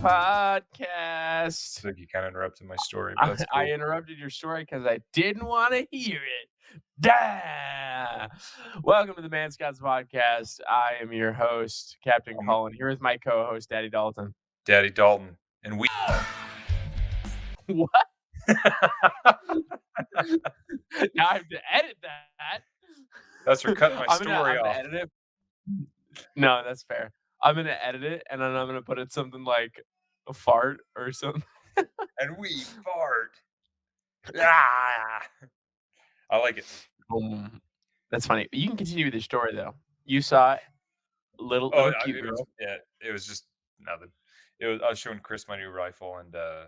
podcast. Like you kind of interrupted my story, but that's I cool. interrupted your story because I didn't want to hear it. Dah! Welcome to the Man Scots podcast. I am your host, Captain I'm Colin, here with my co-host, Daddy Dalton. Daddy Dalton, and we. What? Now I have to edit that. That's for cutting my I'm story gonna off. edit it. No, that's fair. I'm gonna edit it, and then I'm gonna put it something like a fart or something. And we fart. Ah! I like it. That's funny. You can continue with your story though. You saw it, little Oh, cute it was girl. it was just nothing. I was showing Chris my new rifle, and I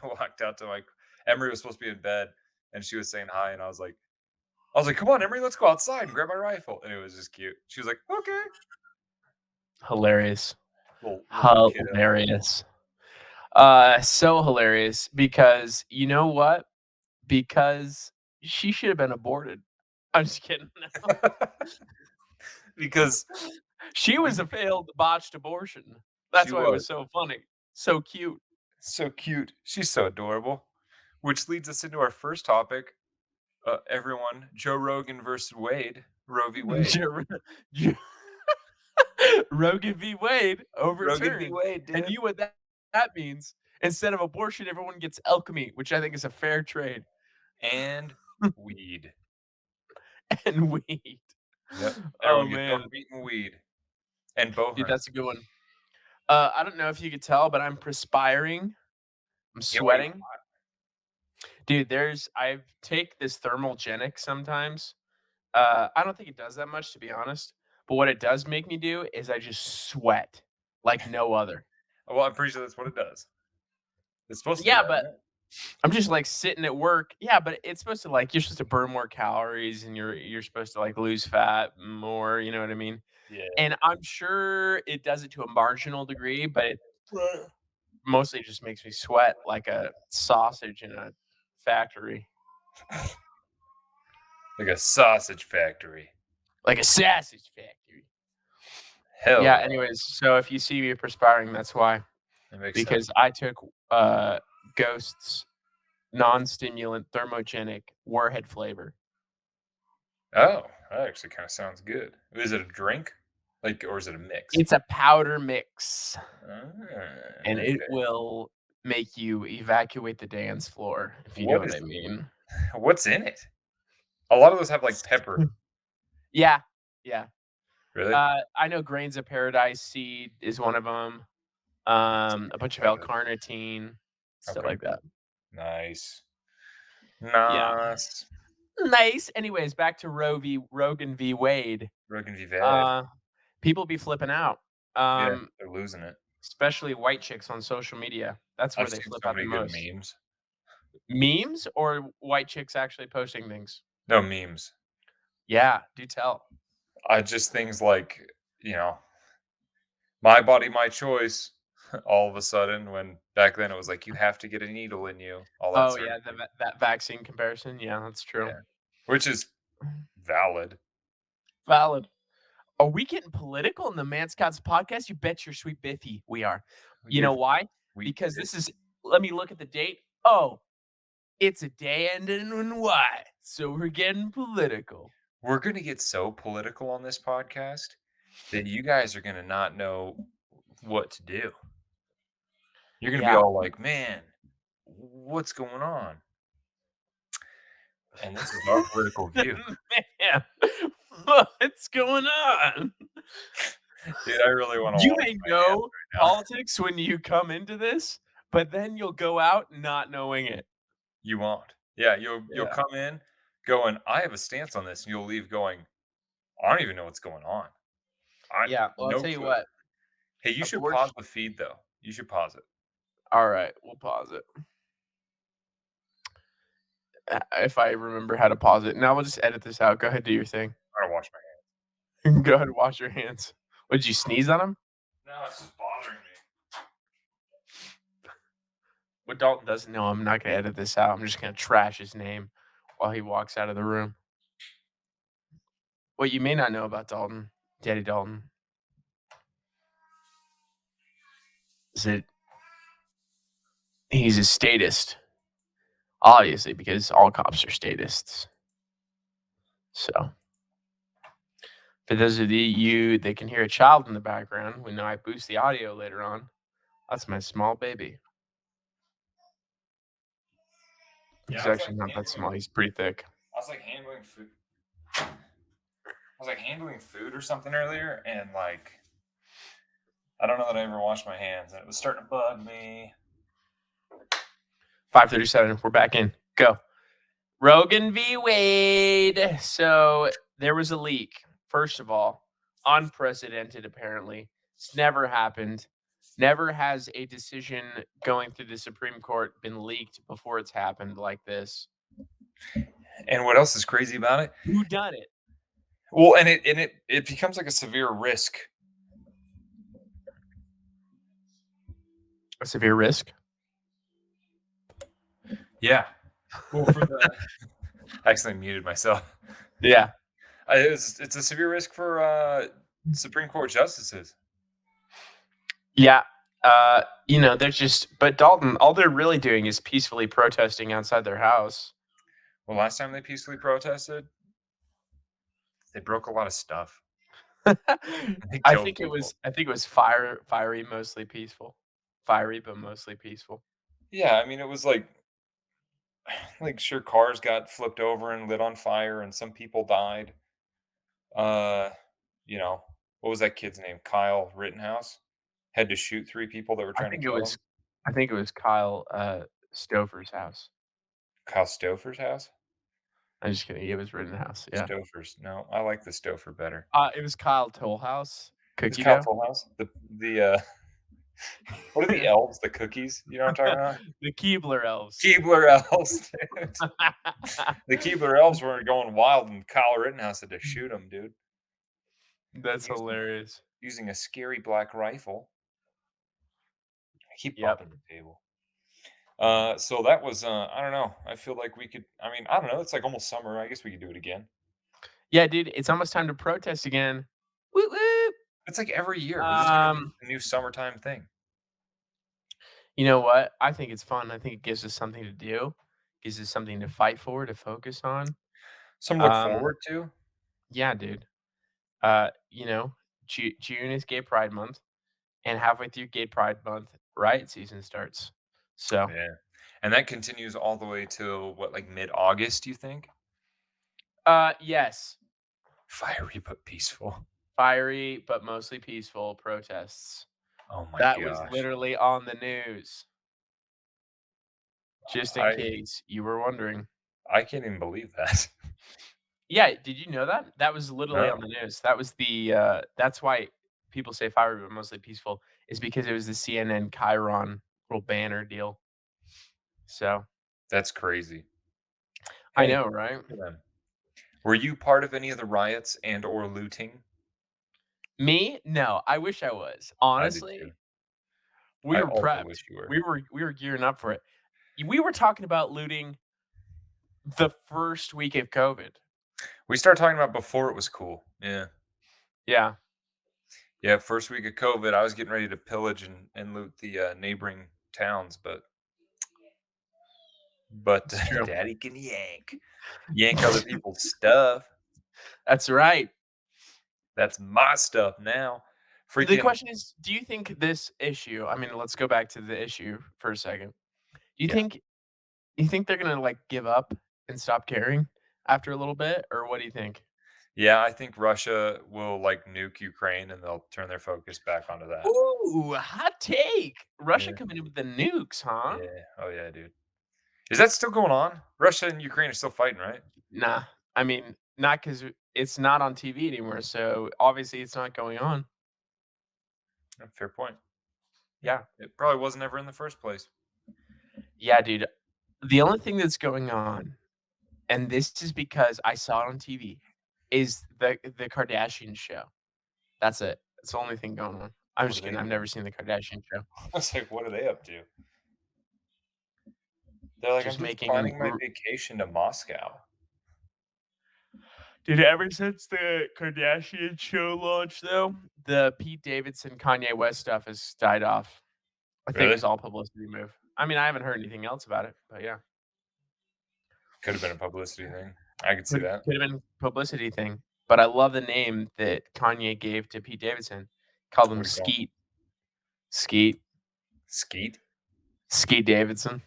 walked out to my. Emery was supposed to be in bed, and she was saying hi, and I was like, come on, Emery, let's go outside and grab my rifle, and it was just cute. She was like, okay, Hilarious. little kiddo. Hilarious. So hilarious because you know what? Because she should have been aborted. I'm just kidding. No. Because She was a failed botched abortion. That's she why it was was so funny. So cute. so cute. She's so adorable. Which leads us into our first topic. Everyone, Joe Rogan versus Wade, Roe v. Wade. Rogan v. Wade Rogan v. overturned. Wade, And dude. you know what that means? Instead of abortion, everyone gets elk meat, which I think is a fair trade. And weed. And weed. Yep. Oh Everyone gets elk man. meat and weed. And bow Dude, hunt. that's a good one. I don't know if you could tell, but I'm perspiring. I'm Yeah, why you sweating. Dude, I take this thermalgenic sometimes. I don't think it does that much, to be honest. But what it does make me do is I just sweat like no other. Well, I'm pretty sure that's what it does. It's supposed to do Yeah, that, but right? I'm just like sitting at work. Yeah, but it's supposed to like you're supposed to burn more calories and you're supposed to like lose fat more, you know what I mean? Yeah. And I'm sure it does it to a marginal degree, but it mostly just makes me sweat like a sausage in a factory. Like a sausage factory. Like a sausage factory. Hell Yeah, yeah. anyways, so if you see me perspiring, that's why. That makes Because sense. I took Ghost's non-stimulant thermogenic warhead flavor. Oh, that actually kind of sounds good. Is it a drink? Or is it a mix? It's a powder mix, and Okay. it will make you evacuate the dance floor, if you know What what is I mean. what's in it? A lot of those have like pepper. Yeah, yeah. Really? I know grains of paradise seed is one of them. A bunch of Okay. L-carnitine, stuff Okay. like that. Nice. Yeah. Nice. Nice. Anyways, back to Rogan v. Wade. Rogan v. Vad. Uh, people be flipping out. Yeah, they're losing it. Especially white chicks on social media. That's where I've they seen flip so out the many good most. memes. Memes or white chicks actually posting things? No memes. Yeah, do tell. Just things like, you know, my body, my choice. All of a sudden, when back then it was like you have to get a needle in you, all that Oh, sort of yeah, thing. that vaccine comparison. Yeah, that's true. Yeah, which is valid. Valid. Are we getting political in the Man Scots podcast? You bet your sweet biffy we are. You know why? Because this is let me look at the date. Oh, it's a day ending in Y, so we're getting political. We're gonna get so political on this podcast that you guys are gonna not know what to do. You're gonna be Yeah. all like, "Man, what's going on?" And this is our political view. Man, what's going on? Dude, I really wanna You wash may my hands know right now. politics when you come into this, but then you'll go out not knowing it. You won't. Yeah, you'll Yeah. come in going, "I have a stance on this," and you'll leave going, "I don't even know what's going on. I Yeah, well, I'll no tell you clue." what, Hey, you should pause abortion the feed, though. You should pause it. alright, we'll pause it. If I remember how to pause it. Now we'll just edit this out. Go ahead, do your thing. I gotta wash my hands. Go ahead and wash your hands. What, did you sneeze on them? No, it's just bothering me. What Dalton doesn't know, I'm not gonna edit this out. I'm just gonna trash his name while he walks out of the room. What you may not know about Dalton, Daddy Dalton, Is it he's a statist, obviously, because all cops are statists. So, for those of you that can hear a child in the background, we know I boost the audio later on. That's my small baby. Yeah, He's I was like actually not that handling. small. He's pretty thick. I was like handling food. I was like handling food or something earlier, and like I don't know that I ever washed my hands, and it was starting to bug me. 5:37. We're back in. Go. Rogan v. Wade. So there was a leak. First of all, unprecedented. Apparently, it's never happened. Never has a decision going through the Supreme Court been leaked before it's happened like this. And what else is crazy about it? Who done it? Well, and it becomes like a severe risk. A severe risk. Yeah. Well, for the I accidentally muted myself. Yeah. It's a severe risk for Supreme Court justices. Yeah. They're just, but Dalton, all they're really doing is peacefully protesting outside their house. Well, last time they peacefully protested, they broke a lot of stuff. They I killed think people. it was fiery, mostly peaceful. Fiery, but mostly peaceful. Yeah, I mean, it was like sure, cars got flipped over and lit on fire, and some people died. Uh, you know, what was that kid's name? Kyle Rittenhouse had to shoot 3 people that were I trying to think it kill was him. I think it was Kyle Stouffer's house. Kyle Stouffer's house? I'm just kidding. It was Rittenhouse. Yeah. Stouffer's. No, I like the Stouffer better. It was Kyle Tollhouse. Is Cookie Kyle dough. Tollhouse? What are the elves? The cookies? You know what I'm talking about? The Keebler elves. Keebler elves, dude. The Keebler elves were going wild, and Kyle Rittenhouse had to shoot them, dude. That's Using hilarious. using a scary black rifle. I keep Yep. bumping the table. So that was I don't know. I feel like we could. I mean, I don't know. It's like almost summer. I guess we could do it again. Yeah, dude. It's almost time to protest again. Whoop whoop. It's like every year. We're just gonna make Um, a new summertime thing. you know what? I think it's fun. I think it gives us something to do. Gives us something to fight for, to focus on. Something to look Um, forward to. yeah, dude. June is Gay Pride Month, and halfway through Gay Pride Month, riot season starts. So, Yeah, and that continues all the way till what, like mid-August? You think? yes, Fiery but peaceful. fiery but mostly peaceful protests. Oh my That was gosh. literally on the news, just in I case you were wondering. I can't even believe that. Yeah, did you know that? That was literally on No, the news. That was that's why people say fiery but mostly peaceful is because it was the CNN Chiron little banner deal. So, that's crazy. I Hey, know, right? good for them. Were you part of any of the riots and or looting? Me? No, I wish I was. I did too. Honestly, we I were also prepped. wish you were. We were gearing up for it. We were talking about looting the first week of COVID. We started talking about before it was cool. Yeah. Yeah, Yeah, first week of COVID, I was getting ready to pillage and loot the, neighboring towns, but it's true. daddy can yank other people's stuff. That's right. That's my stuff now. The Freaking question is, do you think this issue I mean, let's go back to the issue for a second. Do yeah. you think they're gonna, like, give up and stop caring after a little bit, or what do you think? Yeah, I think Russia will, like, nuke Ukraine, and they'll turn their focus back onto that. Ooh, hot take. Russia Yeah, coming in with the nukes, huh? yeah. Oh, yeah, dude. Is that still going on? Russia and Ukraine are still fighting, right? Nah, I mean, not because it's not on TV anymore, so obviously it's not going on. Yeah, fair point. Yeah, Yeah. it probably wasn't ever in the first place. Yeah, dude. The only thing that's going on, and this is because I saw it on TV, is the Kardashian show. That's it. That's the only thing going on. I'm What are just they kidding. I've doing? never seen the Kardashian show. I was like, "What are they up to?" They're like, "I'm Just just making planning my vacation to Moscow." Dude, ever since the Kardashian show launched, though, the Pete Davidson Kanye West stuff has died off. I think it Really? was all publicity move. I mean, I haven't heard anything else about it, but yeah. Could have been a publicity thing. I could see Could that. could have been publicity thing, but I love the name that Kanye gave to Pete Davidson. Called him What do you call 'em? Skeet. Skeet. Skeet? Skeet Davidson.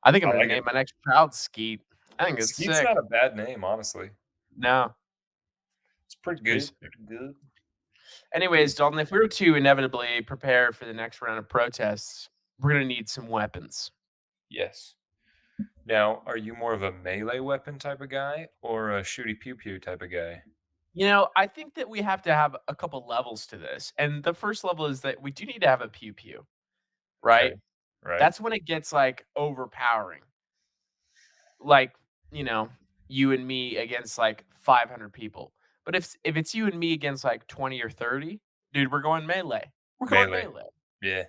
I think I'm I gonna like it. name my next child Skeet. I think it's Skeet's sick. not a bad name, honestly. No, It's pretty it's pretty good. sick. Pretty good. Anyways, Dalton, if we were to inevitably prepare for the next round of protests, we're gonna need some weapons. Yes. Now, are you more of a melee weapon type of guy or a shooty pew pew type of guy? I think that we have to have a couple levels to this, and the first level is that we do need to have a pew pew, right? Okay. Right. That's when it gets, like, overpowering. Like, you know, you and me against, like, 500 people. But if it's you and me against, like, 20 or 30, dude, we're going melee. We're going Melee. melee. Yeah.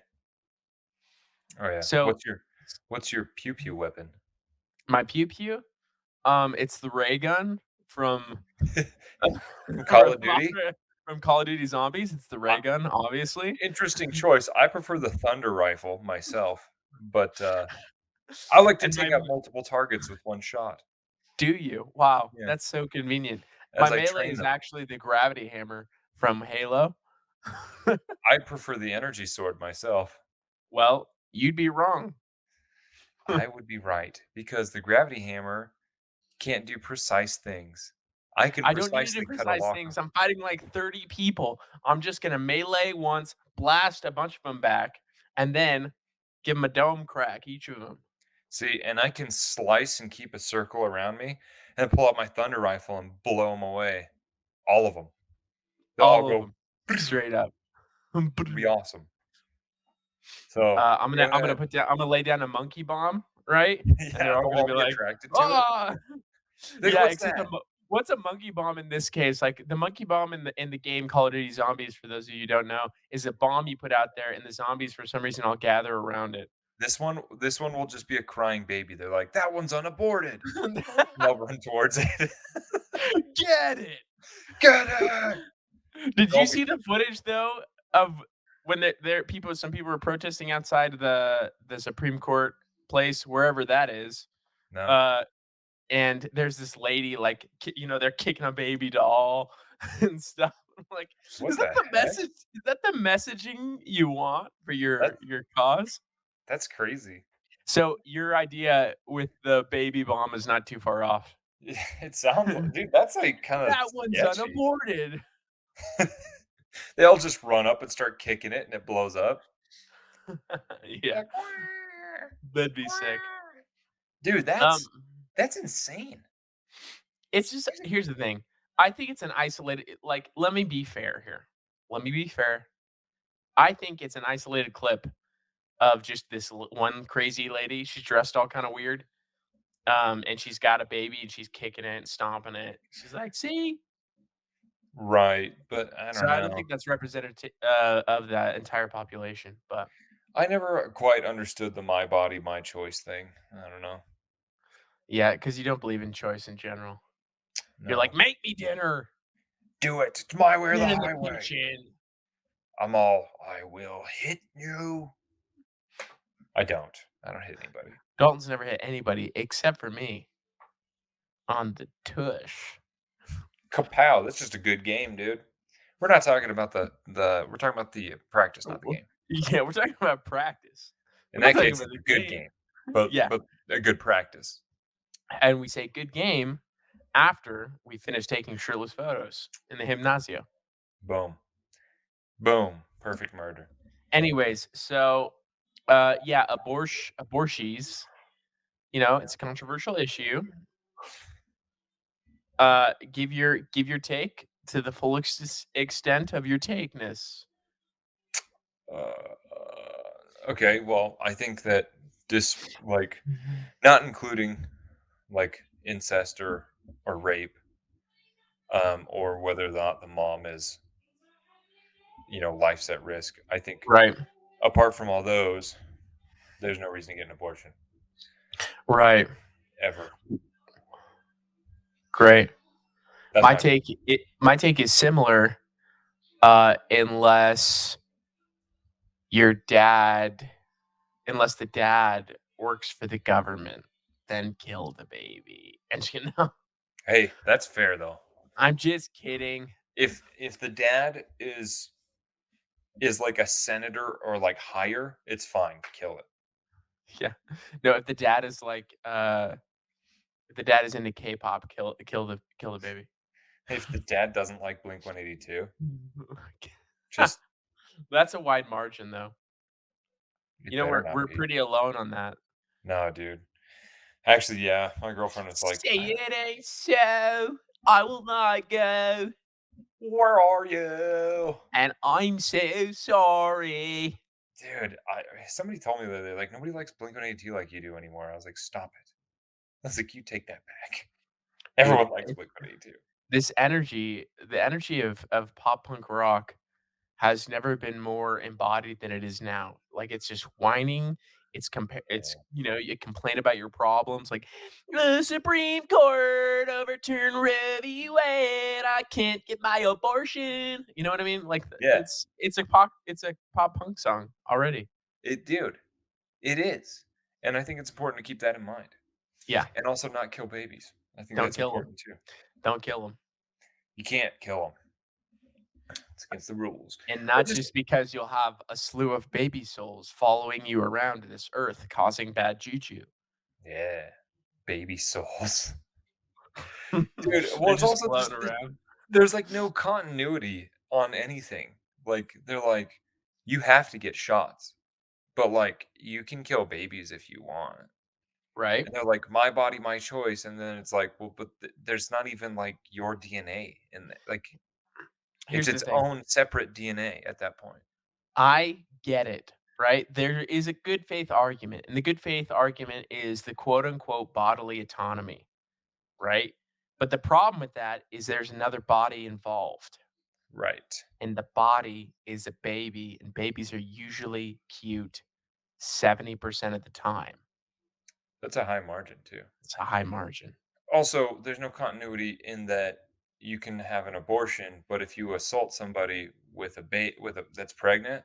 Oh yeah. So, What's your pew pew weapon? my pew pew, it's the ray gun from From Call from of Duty? Call of Duty Zombies. It's the Uh, ray gun, obviously. Interesting choice. I prefer the thunder rifle myself, but I like to And take out multiple targets with one shot. do you? Wow, Yeah. that's so convenient. My As I melee train is them. actually the gravity hammer from Halo. I prefer the energy sword myself. Well, you'd be wrong. I would be right because the gravity hammer can't do precise things. I can I don't need to do precisely cut a precise locker. things. I'm fighting like 30 people. I'm just gonna melee once, blast a bunch of them back, and then give them a dome crack, each of them. See, and I can slice and keep a circle around me and pull out my thunder rifle and blow them away. All of them. They'll all All of go. them, straight up. It'll be awesome. So, I'm gonna yeah, put down I'm gonna lay down a monkey bomb, right? And they're yeah, all they'll gonna all be be like, attracted to it. "Ah!" Like, Yeah, what's except that? what's a monkey bomb in this case? Like, the monkey bomb in the game Call of Duty Zombies, for those of you who don't know, is a bomb you put out there, and the zombies, for some reason, all gather around it. This one will just be a crying baby. They're like, that one's unaborted. And they'll run towards it. Get it! Get it! Did you They'll be see the footage though of when some people were protesting outside the Supreme Court place, wherever that is, no. uh, and there's this lady like they're kicking a baby doll and stuff. I'm like, is What that the the heck? message? Is that the messaging you want for That your cause? that's crazy. So your idea with the baby bomb is not too far off. It sounds like, dude, that's like kind of That one's sketchy. unaborted. They all just run up and start kicking it and it blows up. Yeah, Like, "Wah, that'd be sick. wah." Dude, Um, that's insane. It's just Crazy. here's the thing. I think it's an isolated like, let me be fair here. Let me be fair. I think it's an isolated clip of just this one crazy lady. She's dressed all kind of weird. And she's got a baby and she's kicking it and stomping it. She's like, "See?" Right, but I So don't I don't know. think that's representative of the entire population, but I never quite understood the "my body, my choice" thing. I don't know. yeah, because you don't believe in choice in general. You're like, No. "Make me dinner. Do it. It's my way or Get the in the highway. kitchen." I will hit you. I don't. I don't hit anybody. Dalton's never hit anybody except for me on the tush. Kapow! That's just a good game, dude. We're not talking about we're talking about the practice, not the game. Yeah, we're talking about practice. In We're not that talking case, about it's a the good game. game, but Yeah, but a good practice. and we say good game after we finish taking shirtless photos in the gymnasio. Boom. Boom. Perfect murder. Anyways, so, yeah, abortions, it's a controversial issue. Give your take to the full extent of your takeness. Okay, well, I think that this, like, not including like incest or rape, or whether or not the mom is, life's at risk. I think Right, apart from all those, there's no reason to get an abortion right, ever. great. That's my opinion. My take is similar, unless Your dad, unless the dad works for the government, then kill the baby. And, Hey, that's fair though. I'm just kidding. If the dad is like a senator or like higher, it's fine, kill it. Yeah. No, if the dad is like, if the dad is into K-pop, kill the baby. If the dad doesn't like Blink 182, Okay. just That's a wide margin, though. it better not We're be. pretty alone on that. No, dude. Actually, yeah, my girlfriend was like, Say it ain't so, I will not go, "Where are you?" and I'm so sorry. Dude, somebody told me the other day, like, "Nobody likes Blink-182 like you do anymore." I was like, "Stop it." I was like, "You take that back." Dude, Everyone likes Blink-182. the energy of pop punk rock has never been more embodied than it is now. Like, it's just whining, it's, Yeah. you complain about your problems, like, "The Supreme Court overturned Roe v. Wade, I can't get my abortion." You know what I mean? Like, Yeah. it's a pop punk song already. Dude, it is, and I think it's important to keep that in mind, Yeah, and also not kill babies. I think don't that's kill them. important too. Don't kill them. You can't kill them. It's against the rules. And Well, not just just because you'll have a slew of baby souls following you around this earth causing bad juju. yeah, baby souls. Dude, well, They're it's just also just floating around. there's, like, no continuity on anything. Like, they're like, "You have to get shots, but, like, you can kill babies if you want." Right? And they're like, "My body, my choice," and then it's like, "Well, but there's not even, like, your DNA in it." Like, it's Here's the its thing. own separate DNA at that point. I get it, right? There is a good faith argument, and the good faith argument is the quote unquote bodily autonomy, right? But the problem with that is there's another body involved, Right. and the body is a baby, and babies are usually cute 70% of the time. That's a high margin too. It's a high margin. Also, there's no continuity in that you can have an abortion, but if you assault somebody with a that's pregnant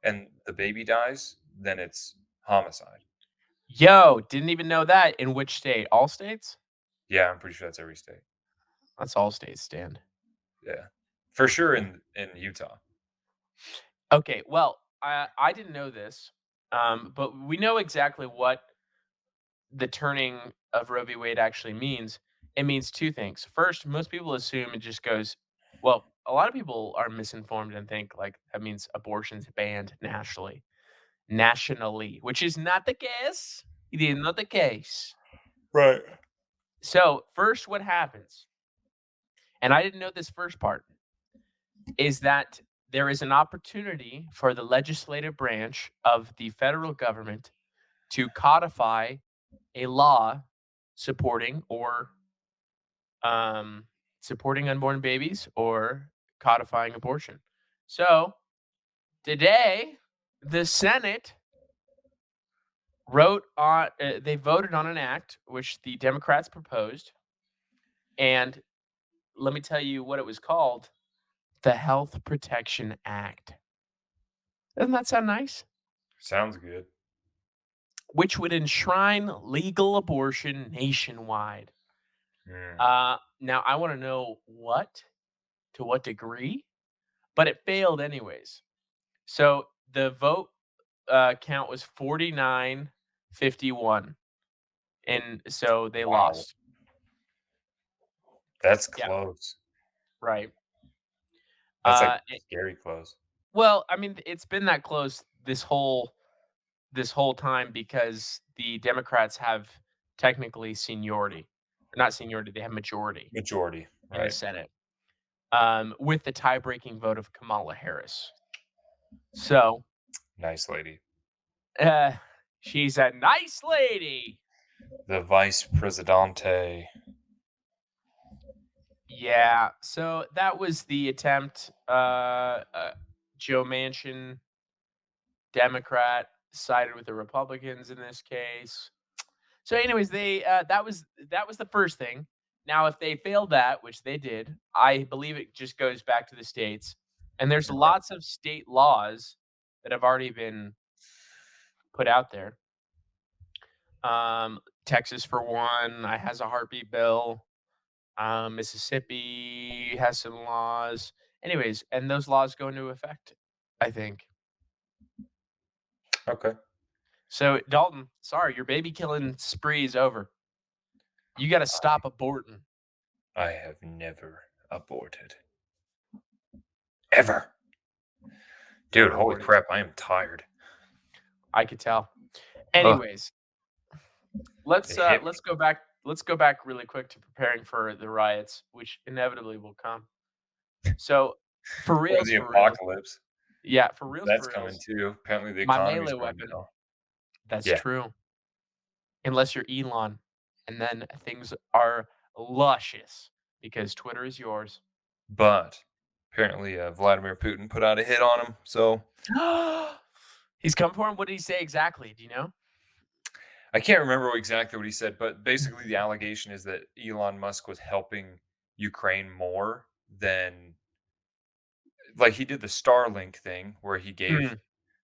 and the baby dies, then it's homicide. Yo, didn't even know that. In which state? All states? Yeah, I'm pretty sure that's every state. That's all states stand. Yeah. For sure Yeah. in Utah. Okay, well, I didn't know this, but we know exactly what the turning of Roe v. Wade actually means. It means two things. First, most people assume it just goes, well, a lot of people are misinformed and think like that means abortion's banned nationally, which is not the case. It is not the case. Right. So, first, what happens, and I didn't know this first part, is that there is an opportunity for the legislative branch of the federal government to codify a law supporting or supporting unborn babies or codifying abortion. So today, the Senate they voted on an act which the Democrats proposed, and let me tell you what it was called: the Health Protection Act. Doesn't that sound nice? Sounds good. Which would enshrine legal abortion nationwide. Mm. Now I want to know to what degree, but it failed anyways. So the vote count was 49-51, and so they Wow. lost. That's Yeah, close. right. That's like It, scary close. well, I mean, it's been that close this whole time because the Democrats have technically seniority, or not seniority, they have majority Majority, in the right. Senate, with the tie-breaking vote of Kamala Harris. So, Nice lady. uh, she's a nice lady. The Vice Presidente. Yeah, so that was the attempt. Joe Manchin, Democrat, sided with the Republicans in this case. So, anyways, they that was the first thing. Now, if they failed that, which they did, I believe it just goes back to the states, and there's Right. lots of state laws that have already been put out there. Texas, for one, has a heartbeat bill. Mississippi has some laws. Anyways, and those laws go into effect, I think. Okay. So, Dalton, sorry, your baby killing spree is over. You got to stop aborting. I have never aborted. Ever. Dude, Never holy aborted. crap, I am tired. I could tell. Ugh, Anyways, let's it hit me. let's go back. Let's go back really quick to preparing for the riots, which inevitably will come. So, Or the for reals, apocalypse. yeah, That's for coming reals, too. Apparently the my economy's melee going to weapon. hell. That's Yeah. true. Unless you're Elon, and then things are luscious because Twitter is yours. But apparently Vladimir Putin put out a hit on him. So He's come for him. What did he say exactly? Do you know? I can't remember exactly what he said, but basically the allegation is that Elon Musk was helping Ukraine more than like he did the Starlink thing where he gave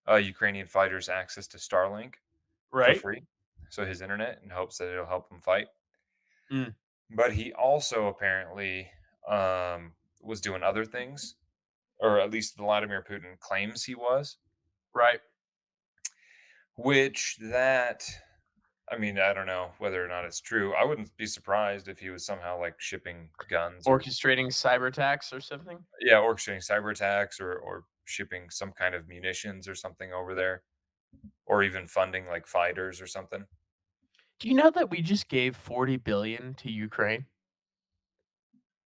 Mm, Ukrainian fighters access to Starlink for right? free. So his internet in hopes that it'll help them fight. Mm, But he also apparently was doing other things, or at least Vladimir Putin claims he was, right. which that I mean, I don't know whether or not it's true. I wouldn't be surprised if he was somehow like shipping guns or Orchestrating cyber attacks or something. yeah, orchestrating cyber attacks or shipping some kind of munitions or something over there, or even funding like fighters or something. Do you know that we just gave 40 billion to Ukraine?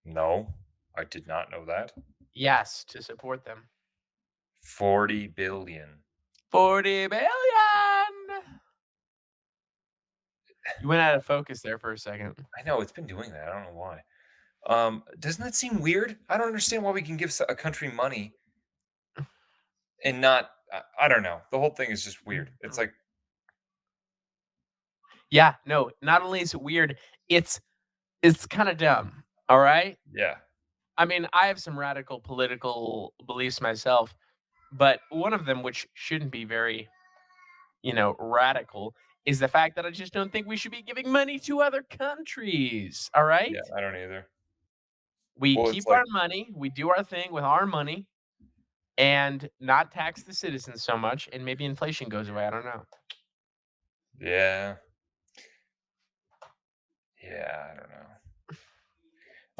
No, I did not know that. Yes, to support them. 40 billion. 40 billion. You went out of focus there for a second. I know it's been doing that. I don't know why. Doesn't that seem weird? I don't understand why we can give a country money and not. I don't know. The whole thing is just weird. It's like, Yeah, no, not only is it weird, it's kind of dumb. All right? yeah, I mean, I have some radical political beliefs myself, but one of them, which shouldn't be very, radical, is the fact that I just don't think we should be giving money to other countries. All right? yeah. I don't either. We Well, it's keep like, our money, we do our thing with our money, and not tax the citizens so much, and maybe inflation goes away. I don't know. yeah, yeah. I don't know.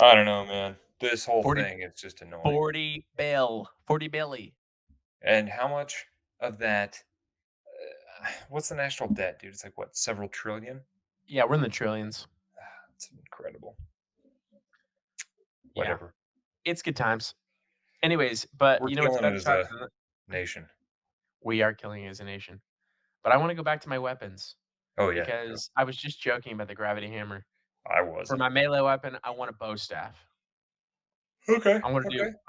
I don't know, man. This whole 40, thing is just annoying. 40 bill, 40 billy. And how much of that? What's the national debt, dude? It's like what, several trillion? Yeah, we're in the trillions. It's incredible. Yeah, Whatever. it's good times. Anyways, but We're it's killing it better as times a than nation. we are killing it as a nation. But I want to go back to my weapons Oh yeah, go. because I was just joking about the gravity hammer. I For wasn't. my melee weapon, I want a bow staff. Okay. Okay. I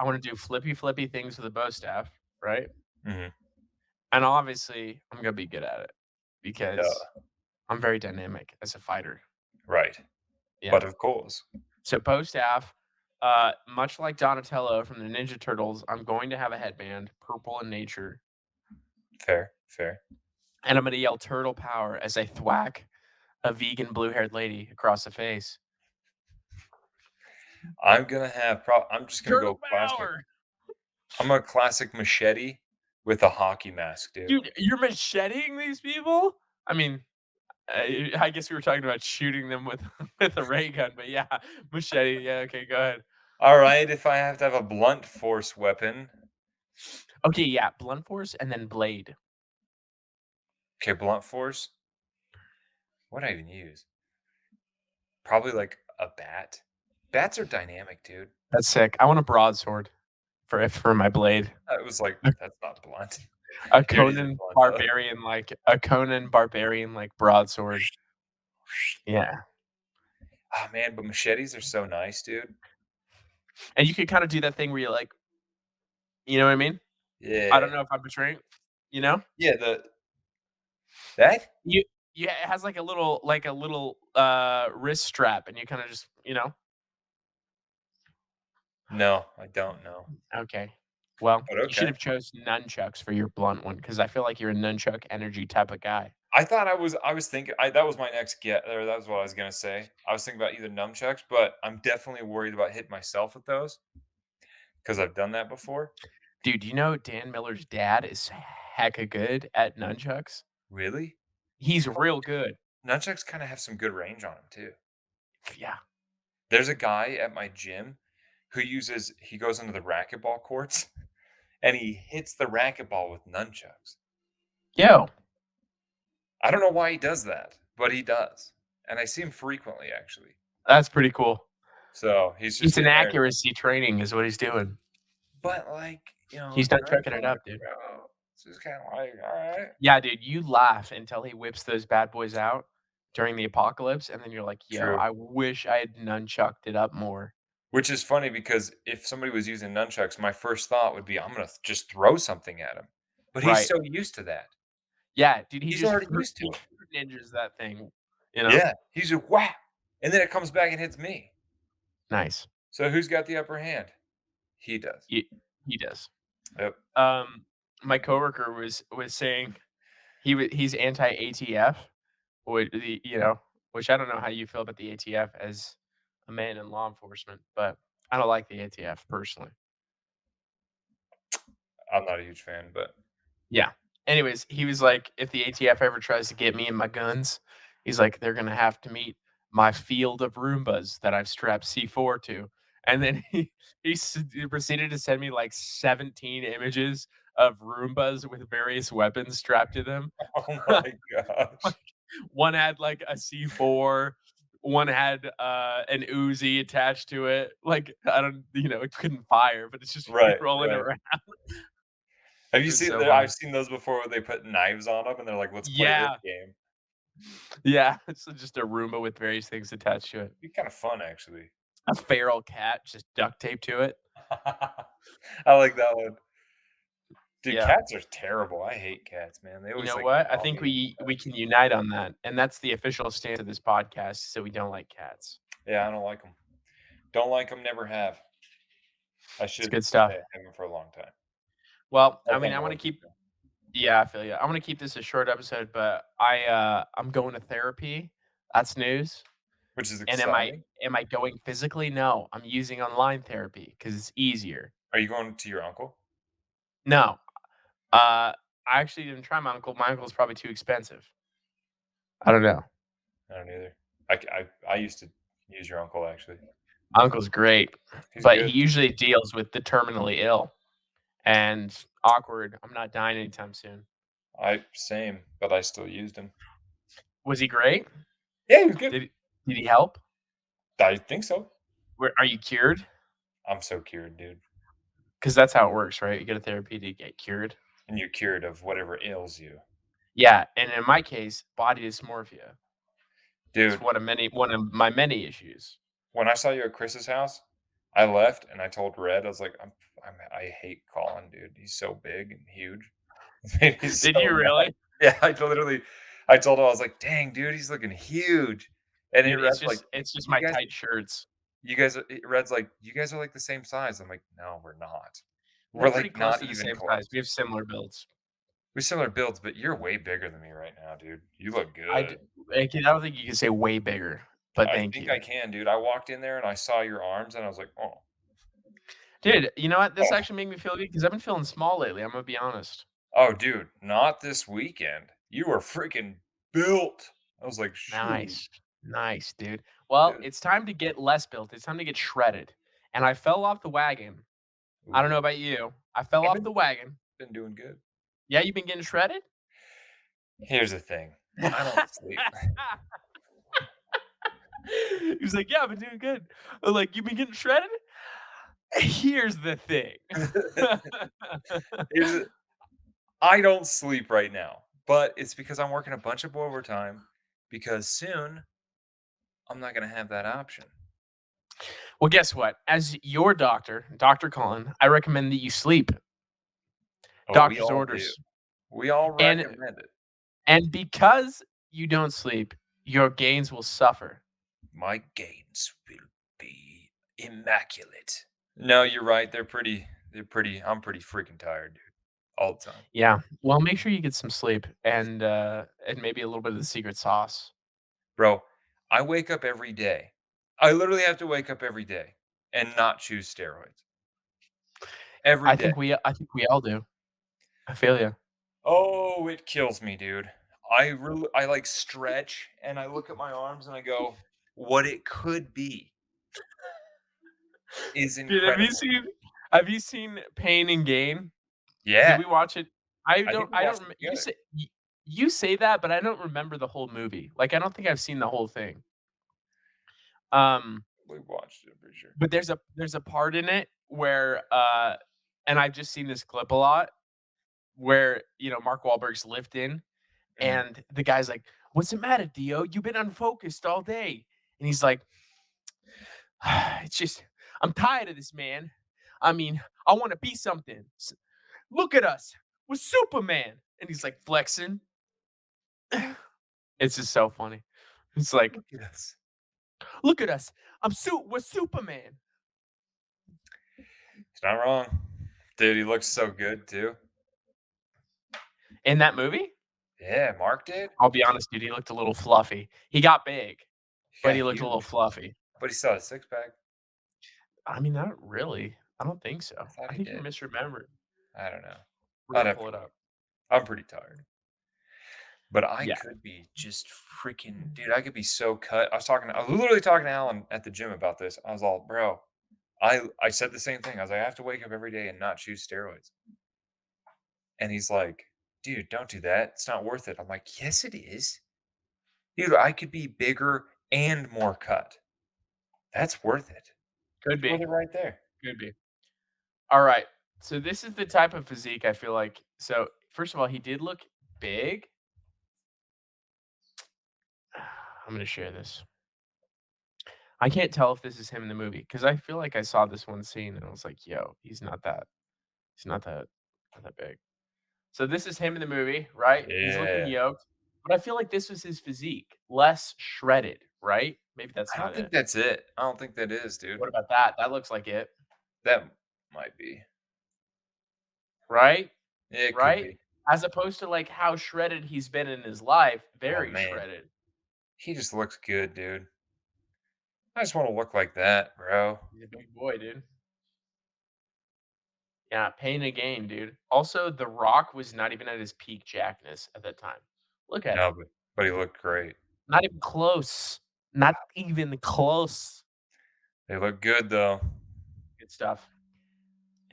want to do flippy things with a bow staff, right? Hmm. And obviously, I'm gonna be good at it because Duh. I'm very dynamic as a fighter. Right. Yeah. But of course. So bow staff, much like Donatello from the Ninja Turtles, I'm going to have a headband, purple in nature, Fair. Fair. and I'm gonna yell "Turtle Power" as I thwack a vegan blue-haired lady across the face. I'm gonna have. I'm just gonna Turtle go classic. Power, I'm a classic machete with a hockey mask, dude. dude! You're macheting these people. I mean, I guess we were talking about shooting them with with a ray gun, but yeah, machete. Yeah, okay, go ahead. All right. If I have to have a blunt force weapon, Okay, yeah, blunt force and then blade. okay, blunt force. What do I even use? Probably like a bat. Bats are dynamic, dude. That's sick. I want a broadsword for my blade. I was like, that's not blunt. A Dude, is it Conan blunt though? barbarian like broadsword. Yeah. Oh man, but machetes are so nice, dude. And you could kinda do that thing where you like, you know what I mean? I don't Yeah. know if I'm betraying, you know? Yeah, that? You Yeah, it has like a little, wrist strap, and you kinda just, No, I don't know. okay. Well, But you should okay. have chose nunchucks for your blunt one because I feel like you're a nunchuck energy type of guy. I thought I was thinking that was my next get, or that was what I was gonna say. I was thinking about either nunchucks, but I'm definitely worried about hitting myself with those because I've done that before. Dude, you know Dan Miller's dad is hecka good at nunchucks? Really? He's real good. Nunchucks kinda have some good range on them too. Yeah. There's a guy at my gym who he goes into the racquetball courts and he hits the racquetball with nunchucks. Yo, I don't know why he does that, but he does. And I see him frequently actually. that's pretty cool. So he's just It's an sitting there. accuracy training is what he's doing. But like, He's nunchucking it nunchucks, up, dude. bro. It's just kinda like, all right. Yeah, dude, you laugh until he whips those bad boys out during the apocalypse, and then you're like, "Yo, True. I wish I had nunchucked it up more." Which is funny because if somebody was using nunchucks, my first thought would be, I'm gonna just throw something at him. But he's Right. so used to that. Yeah, dude, he He's just already used to he it. fruit ninjas that thing, you know? Yeah. He's just whap. And then it comes back and hits me. Nice. So who's got the upper hand? He does. He he does. Yep. My coworker was saying he's anti-ATF, which I don't know how you feel about the ATF as a man in law enforcement, but I don't like the ATF personally. I'm not a huge fan, but Yeah. Anyways, he was like, if the ATF ever tries to get me and my guns, he's like, they're gonna have to meet my field of Roombas that I've strapped C4 to. And then he proceeded to send me like 17 images of Roombas with various weapons strapped to them. oh my gosh. One had like a C4, one had an Uzi attached to it. Like I don't, it couldn't fire, but it's just Right, rolling right. around. Have It you was seen so I've funny. seen those before where they put knives on them and they're like, let's play this Yeah. game. Yeah, it's just a Roomba with various things attached to it. Be kind of fun actually. A feral cat just duct taped to it. I like that one. Dude, Yeah. cats are terrible. I hate cats, man. They You always know like what? I gnaw think me and we stuff. can unite on that, and that's the official stance of this podcast, so we don't like cats. Yeah, I don't like them. Don't like them. Never have. I It's should good say stuff. I haven't for a long time. Well, I I mean, think I more wanna than you keep do. yeah, I feel you. I wanna keep this a short episode, but I'm going to therapy. That's news. Which is And exciting. am I going physically? No, I'm using online therapy because it's easier. Are you going to your uncle? No, I actually didn't try my uncle. My uncle's probably too expensive. I don't know. I don't either. I used to use your uncle actually. Uncle's great, He's but he good. usually deals with the terminally ill and awkward. I'm not dying anytime soon. I same, but I still used him. Was he great? Yeah, he was good. Did did he help? I think so. Where are you cured? I'm so cured, dude. Because that's how it works, right? You go to therapy to get cured. And you're cured of whatever ails you. Yeah, and in my case, body dysmorphia. It's Dude, one of my many issues. when I saw you at Chris's house, I left and I told Red, I was like, I hate Colin, dude. He's so big and huge. It made me Did so you mad. really? Yeah, I told him, I was like, dang, dude, he's looking huge. And then Dude, Red's like, it's just you my guys, tight shirts. Red's like, you guys are like the same size. I'm like, no, we're not. We're We're pretty like close not to the even same size. We close. have similar builds. We're similar builds, but you're way bigger than me right now, dude. You look I d good. I don't think you can say way bigger, but I thank think you. I can, dude. I walked in there and I saw your arms and I was like, oh, Dude, you know what? This oh, actually made me feel good because I've been feeling small lately, I'm gonna be honest. oh, dude, not this weekend. You were freaking built. I was like, shoot, Nice. Nice, dude. Well, dude. it's time to get less built, it's time to get shredded, and I fell off the wagon. I don't Ooh, know about you. I fell I've off the wagon. been doing good. Yeah, you've been getting shredded? Here's the thing. I don't sleep. He was like, "Yeah, I've been doing good." I'm like, "You been getting shredded?" Here's the thing. Here's the I don't sleep right now, but it's because I'm working a bunch of overtime because soon I'm not gonna have that option. Well, guess what? As your doctor, Dr. Cullen, I recommend that you sleep. Oh, we Doctor's all do. orders. We all And recommend it. because you don't sleep, your gains will suffer. My gains will be immaculate. No, you're right. I'm pretty freaking tired, dude, all the time. Yeah. Well, make sure you get some sleep and maybe a little bit of the secret sauce. Bro, I wake up every day. I literally have to wake up every day and not choose steroids. Every day. I think we all do. I feel you. Oh, it kills me, dude. I, like, stretch, and I look at my arms, and I go, "What it could be is Dude, incredible." have you seen Pain and Gain? Did Yeah. we watch it? I think we I don't watched it rem together. you say that, but I don't remember the whole movie. Like, I don't think I've seen the whole thing. Um, We watched it, I'm pretty sure. but there's a part in it where, and I've just seen this clip a lot, where, Mark Wahlberg's lifting, Mhm. and the guy's like, "What's the matter, Dio? You've been unfocused all day." And he's like, "It's just I'm tired of this, man. I mean, I wanna be something. Look at us. We're Superman." And he's, like, flexing. It's just so funny. It's like, Look at us. "Look at us. We're Superman." He's not wrong. Dude, he looks so good too. In that movie, Yeah, Mark did? I'll be honest, dude, he looked a little fluffy. He got big, He but got he looked a little huge, fluffy. but he still had a six-pack. I mean, not really. I don't think so. I thought I he think you're did. misremembering. I don't know. We're I'd gonna have pull to it look. up. I'm pretty tired. But I Yeah. could be just freaking dude, I could be so cut. I was literally talking to Alan at the gym about this. I was all, "Bro," I said the same thing. I was like, "I have to wake up every day and not choose steroids." And he's like, "Dude, don't do that. It's not worth it." I'm like, "Yes, it is. Dude, I could be bigger and more cut. That's worth it. Could It's worth be. it right there." Could be. Alright. So this is the type of physique I feel like first of all, he did look big. I'm gonna share this. I can't tell if this is him in the movie because I feel like I saw this one scene and I was like, "Yo, he's not that big." So this is him in the movie, right? He's looking Yeah. yoked, but I feel like this was his physique, less shredded, right? Maybe that's I don't not think it. that's it. I don't think that is, dude. What about that? That looks like it, That might be. right? It could Right? be. As opposed to, like, how shredded he's been in his life, Oh, very man. shredded. He just looks good, dude. I just wanna look like that, bro. He's a big boy, dude. Yeah, pain and gain, dude. Also, The Rock was not even at his peak jackness at that time. Look at No, him. but he looked great. Not even close. Not even close. They look good, though. Good stuff.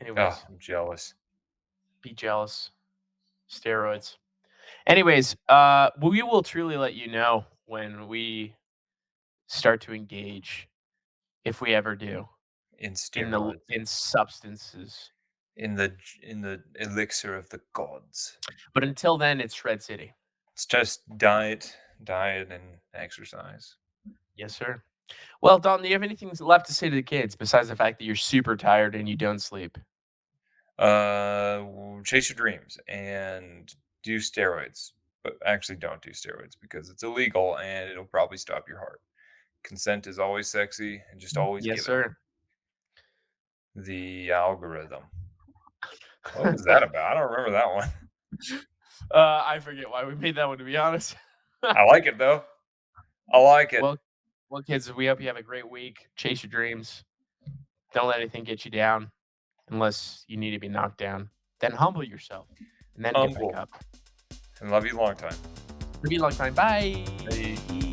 Oh, Anyways, I'm jealous. be jealous. Steroids. Anyways, we will truly let you know when we start to engage, if we ever do, In in steroids. substances. In the elixir of the gods. But until then, it's Shred City. It's just diet and exercise. Yes, sir. Well, Dalton, do you have anything left to say to the kids besides the fact that you're super tired and you don't sleep? Chase your dreams and do steroids, but actually don't do steroids because it's illegal and it'll probably stop your heart. Consent is always sexy and just always Yes, give it. sir. The algorithm. What was that about? I don't remember that one. I forget why we made that one, to be honest. I like it though. I like it. Well, kids, we hope you have a great week. Chase your dreams. Don't let anything get you down unless you need to be knocked down. Then humble yourself and then get back Humble up. and love you long time. It'll be a long time. Bye. Bye.